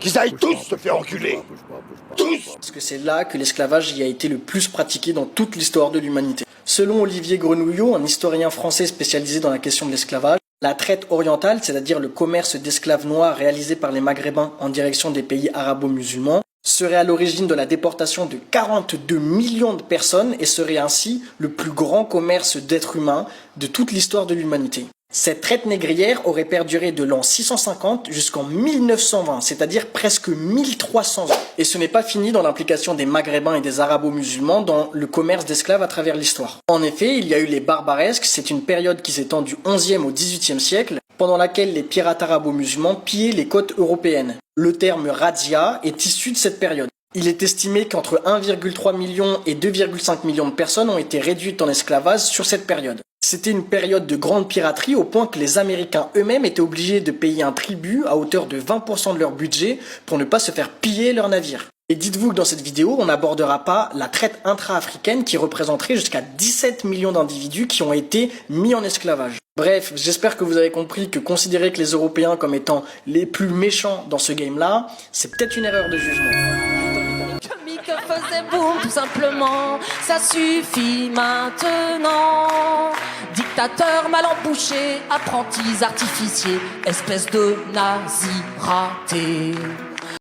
qu'ils aillent tous se faire enculer. Tous. Parce que c'est là que l'esclavage y a été le plus pratiqué dans toute l'histoire de l'humanité. Selon Olivier Grenouillot, un historien français spécialisé dans la question de l'esclavage, la traite orientale, c'est-à-dire le commerce d'esclaves noirs réalisé par les Maghrébins en direction des pays arabo-musulmans, serait à l'origine de la déportation de 42 millions de personnes et serait ainsi le plus grand commerce d'êtres humains de toute l'histoire de l'humanité. Cette traite négrière aurait perduré de l'an 650 jusqu'en 1920, c'est-à-dire presque 1300 ans. Et ce n'est pas fini dans l'implication des Maghrébins et des Arabo-musulmans dans le commerce d'esclaves à travers l'histoire. En effet, il y a eu les barbaresques, c'est une période qui s'étend du 11e au 18e siècle, pendant laquelle les pirates arabo-musulmans pillaient les côtes européennes. Le terme razzia est issu de cette période. Il est estimé qu'entre 1,3 million et 2,5 millions de personnes ont été réduites en esclavage sur cette période. C'était une période de grande piraterie au point que les Américains eux-mêmes étaient obligés de payer un tribut à hauteur de 20% de leur budget pour ne pas se faire piller leurs navires. Et dites-vous que dans cette vidéo, on n'abordera pas la traite intra-africaine qui représenterait jusqu'à 17 millions d'individus qui ont été mis en esclavage. Bref, j'espère que vous avez compris que considérer que les Européens comme étant les plus méchants dans ce game-là, c'est peut-être une erreur de jugement. Que faisait boum, tout simplement, ça suffit maintenant. Dictateurs mal embouchés, apprentis artificiers, espèce de nazis ratés.